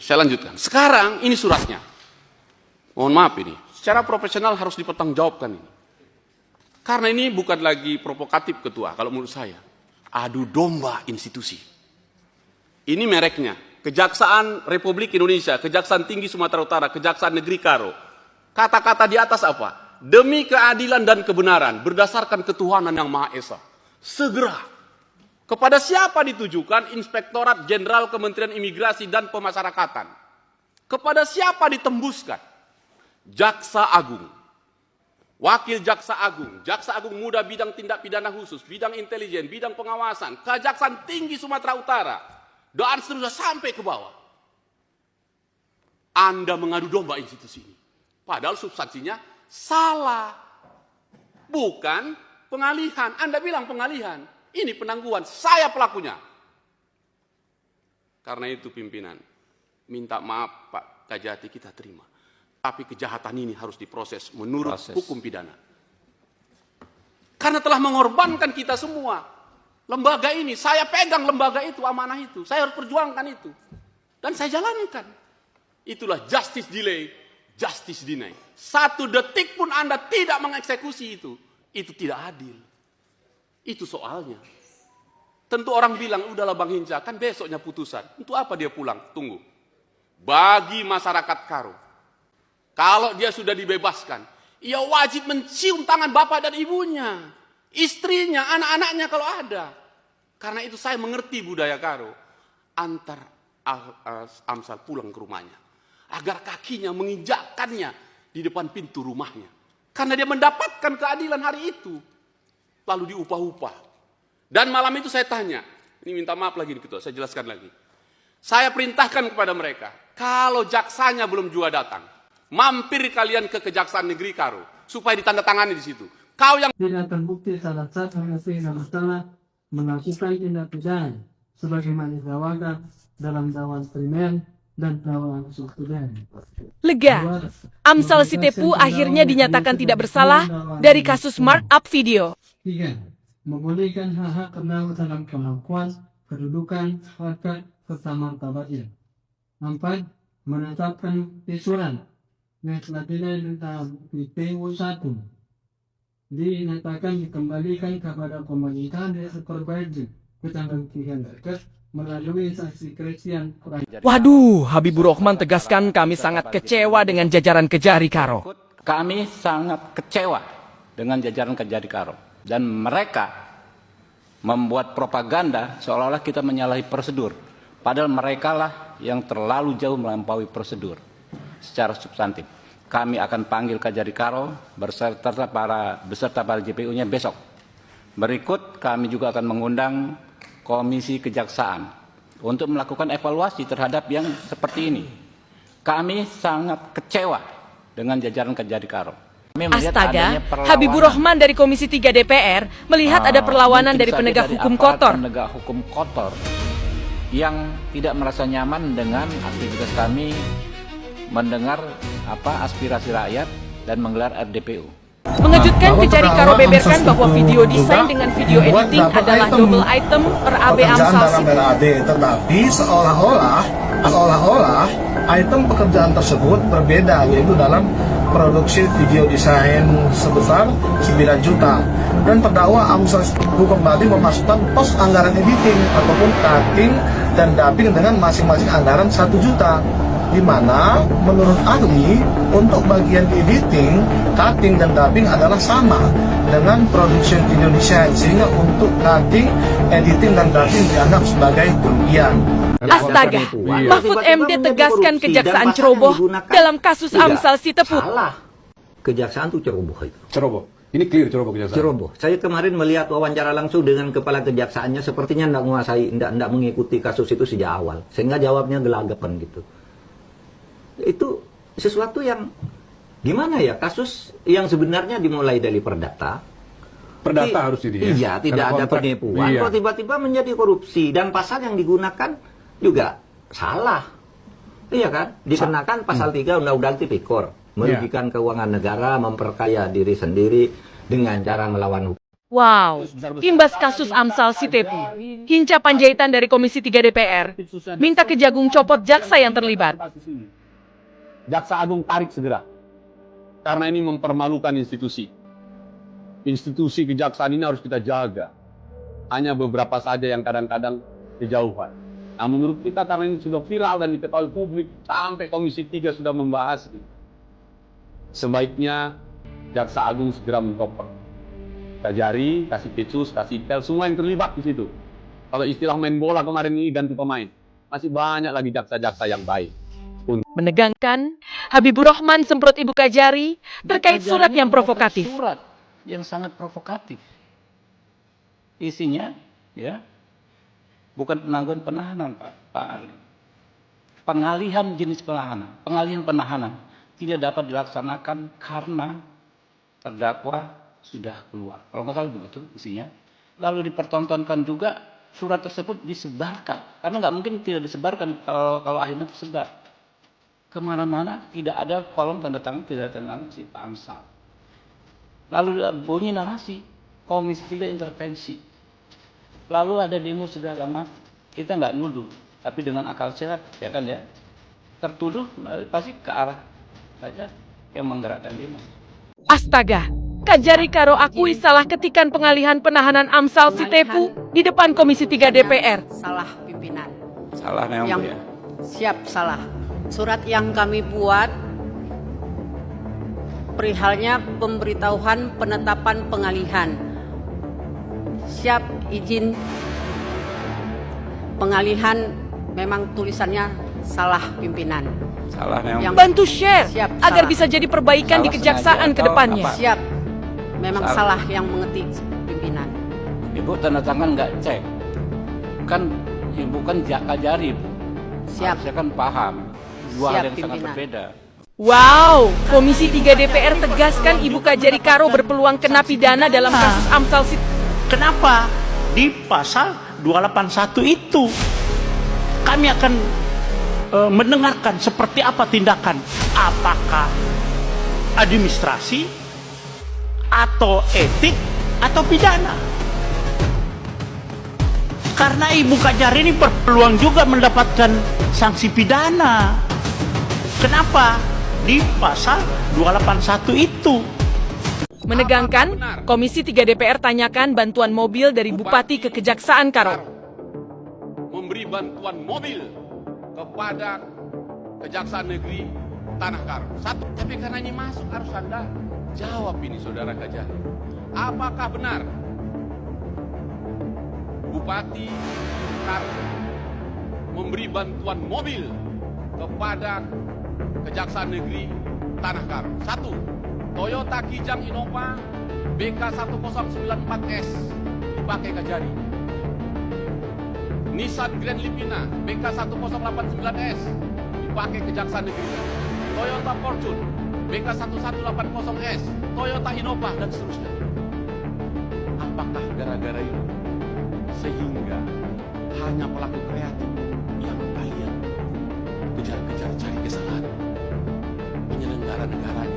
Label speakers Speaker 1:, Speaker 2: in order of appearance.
Speaker 1: Saya lanjutkan. Sekarang ini suratnya. Mohon maaf ini. Secara profesional harus dipertanggungjawabkan ini. Karena ini bukan lagi provokatif ketua kalau menurut saya. Adu domba institusi. Ini mereknya. Kejaksaan Republik Indonesia, Kejaksaan Tinggi Sumatera Utara, Kejaksaan Negeri Karo. Kata-kata di atas apa? Demi keadilan dan kebenaran berdasarkan ketuhanan yang Maha Esa. Segera. Kepada siapa ditujukan? Inspektorat Jenderal Kementerian Imigrasi dan Pemasyarakatan. Kepada siapa ditembuskan? Jaksa Agung. Wakil Jaksa Agung. Jaksa Agung Muda bidang tindak pidana khusus, bidang intelijen, bidang pengawasan, Kejaksaan Tinggi Sumatera Utara. Dan seterusnya sampai ke bawah. Anda mengadu domba institusi ini. Padahal substansinya salah. Bukan pengalihan. Anda bilang pengalihan. Ini penangguhan, saya pelakunya. Karena itu pimpinan, minta maaf Pak Kajati kita terima. Tapi kejahatan ini harus diproses menurut hukum pidana. Karena telah mengorbankan kita semua. Lembaga ini, saya pegang lembaga itu, amanah itu. Saya harus perjuangkan itu. Dan saya jalankan. Itulah justice delay, justice deny. 1 detik pun Anda tidak mengeksekusi itu tidak adil. Itu soalnya. Tentu orang bilang, udahlah Bang Hinca, kan besoknya putusan. Untuk apa dia pulang? Tunggu. Bagi masyarakat Karo, kalau dia sudah dibebaskan, ia wajib mencium tangan bapak dan ibunya, istrinya, anak-anaknya kalau ada. Karena itu saya mengerti budaya Karo. Antar Amsal pulang ke rumahnya. Agar kakinya menginjakkannya di depan pintu rumahnya. Karena dia mendapatkan keadilan hari itu. Lalu diupah-upah. Dan malam itu saya tanya, ini minta maaf lagi Ketua, saya jelaskan lagi. Saya perintahkan kepada mereka, kalau jaksanya belum juga datang, mampir kalian ke Kejaksaan Negeri Karo, supaya ditandatangani di situ. Kau yang
Speaker 2: tidak terbukti salah satu hasil masalah melakukan tindak pidana sebagaimana didakwakan dalam dakwaan primer dan dakwaan subsidiar.
Speaker 3: Lega, Amsal Sitepu akhirnya dinyatakan tidak bersalah dari kasus markup video.
Speaker 2: 3. Memulihkan hak-hak terdakwa dalam pengakuan, kedudukan, harkat, serta martabatnya. 4. Menetapkan tisuran yang telah dalam PPU 1 dinyatakan dikembalikan kepada pemerintahan dan supervisi kecamatan Dekat melalui saksi Christian.
Speaker 3: Waduh, Habibur Rahman tegaskan kami sangat kecewa dengan jajaran Kejari Karo.
Speaker 4: Kami sangat kecewa dengan jajaran Kejari Karo. Dan mereka membuat propaganda seolah-olah kita menyalahi prosedur. Padahal mereka lah yang terlalu jauh melampaui prosedur secara substantif. Kami akan panggil Kejari Karo beserta para JPU-nya besok. Berikut kami juga akan mengundang Komisi Kejaksaan untuk melakukan evaluasi terhadap yang seperti ini. Kami sangat kecewa dengan jajaran Kejari Karo.
Speaker 3: Astaga, Habibur Rahman dari Komisi 3 DPR melihat ada perlawanan dari penegak hukum kotor.
Speaker 4: Penegak hukum kotor yang tidak merasa nyaman dengan aktivitas kami mendengar aspirasi rakyat dan menggelar RDPU.
Speaker 3: Mengejutkan, Kejari Karo beberkan bahwa video desain dengan video editing adalah double item per AB Amsal Sitepu.
Speaker 5: Tetapi seolah-olah item pekerjaan tersebut berbeda, yaitu dalam produksi video desain sebesar 9 juta. Dan terdakwa Amsal Sitepu kembali memasukkan pos anggaran editing ataupun cutting dan dubbing dengan masing-masing anggaran 1 juta. Di mana menurut ahli untuk bagian editing, cutting dan dubbing adalah sama dengan produksi video desain, sehingga untuk cutting, editing dan dubbing dianggap sebagai kerugian.
Speaker 3: Astaga, Mahfud MD tegaskan kejaksaan ceroboh dalam kasus Amsal Sitepu.
Speaker 6: Salah. Kejaksaan itu ceroboh itu.
Speaker 7: Ceroboh. Ini clear ceroboh kejaksaan.
Speaker 6: Ceroboh. Saya kemarin melihat wawancara langsung dengan kepala kejaksaannya, sepertinya tidak menguasai, tidak mengikuti kasus itu sejak awal, sehingga jawabnya gelagapan gitu. Itu sesuatu yang gimana ya, kasus yang sebenarnya dimulai dari perdata.
Speaker 7: Perdata harus ini ya.
Speaker 6: Iya, tidak ada penipuan.
Speaker 7: Iya.
Speaker 6: Kok tiba-tiba menjadi korupsi, dan pasal yang digunakan juga salah. Iya kan? Dikenakan pasal 3 Undang-Undang Tipikor, merugikan keuangan negara, memperkaya diri sendiri dengan cara melawan hukum.
Speaker 3: Wow, imbas kasus Amsal Sitepu, Hinca Panjaitan dari Komisi 3 DPR minta Kejagung copot jaksa yang terlibat.
Speaker 1: Jaksa Agung tarik segera. Karena ini mempermalukan institusi. Institusi kejaksaan ini harus kita jaga. Hanya beberapa saja yang kadang-kadang kejauhan. Nah, menurut kita karena ini sudah viral dan diketahui publik, sampai Komisi 3 sudah membahas, sebaiknya Jaksa Agung segera mencopot. Kajari, kasih Petsus, kasih Pel, semua yang terlibat di situ. Kalau istilah main bola kemarin ini ganti pemain, masih banyak lagi jaksa-jaksa yang baik.
Speaker 3: Menegangkan, Habibur Rahman semprot Ibu Kajari terkait surat yang provokatif.
Speaker 4: Surat yang sangat provokatif. Isinya, ya, bukan penangguhan penahanan, Pak Ali. Pengalihan jenis penahanan. Pengalihan penahanan tidak dapat dilaksanakan karena terdakwa sudah keluar. Kalau nggak salah begitu isinya. Lalu dipertontonkan juga surat tersebut disebarkan. Karena nggak mungkin tidak disebarkan kalau akhirnya tersebar. Kemana-mana tidak ada kolom tanda tangan, tidak ada tanda tangan si Pak Amsal. Lalu bunyi narasi, Komisi 3 intervensi. Lalu ada demo segala macam. Kita nggak nuduh, tapi dengan akal sehat, ya kan ya. Tertuduh pasti ke arah saja yang menggerakkan demo.
Speaker 3: Astaga, Kajari Karo akui salah ketikan pengalihan penahanan Amsal Sitepu di depan Komisi 3 DPR.
Speaker 8: Salah pimpinan.
Speaker 4: Salah yang ya.
Speaker 8: Siap salah. Surat yang kami buat perihalnya pemberitahuan penetapan pengalihan. Siap izin pengalihan, memang tulisannya salah pimpinan.
Speaker 4: Salah yang
Speaker 3: Bantu share
Speaker 8: Siap,
Speaker 3: agar
Speaker 8: salah.
Speaker 3: bisa jadi perbaikan
Speaker 4: Salah
Speaker 3: di kejaksaan
Speaker 4: sengaja
Speaker 3: ke depannya.
Speaker 4: atau
Speaker 8: Siap. Memang
Speaker 4: Salah.
Speaker 8: salah yang mengetik pimpinan.
Speaker 4: Ibu tanda tangan nggak cek. Kan ibu kan Kajari.
Speaker 8: Siap.
Speaker 4: Harusnya kan paham. Dua hal
Speaker 8: Siap,
Speaker 4: yang sangat
Speaker 8: pimpinan.
Speaker 4: berbeda.
Speaker 3: Wow, Komisi 3 DPR tegaskan Ibu Kajari Karo berpeluang kena pidana dalam kasus Amsal Sitepu.
Speaker 9: Kenapa? Di pasal 281 itu kami akan mendengarkan seperti apa tindakan, apakah administrasi atau etik atau pidana. Karena Ibu Kajari ini berpeluang juga mendapatkan sanksi pidana. Kenapa? Di pasal 281 itu.
Speaker 3: Menegangkan, Komisi 3 DPR tanyakan bantuan mobil dari Bupati ke Kejaksaan Karo.
Speaker 1: Memberi bantuan mobil kepada Kejaksaan Negeri Tanah Karo. Satu, tapi karena ini masuk harus Anda jawab ini Saudara Kajari. Apakah benar Bupati Karo memberi bantuan mobil kepada Kejaksaan Negeri Tanah Karo? Satu, Toyota Kijang Innova BK1094S dipakai Kajari. Nissan Grand Livina BK1089S dipakai Kejaksaan Negeri. Toyota Fortune BK1180S, Toyota Innova dan seterusnya. Apakah gara-gara itu sehingga hanya pelaku kreatif yang kalian kejar-kejar cari kesalahan? Penyelenggara negaranya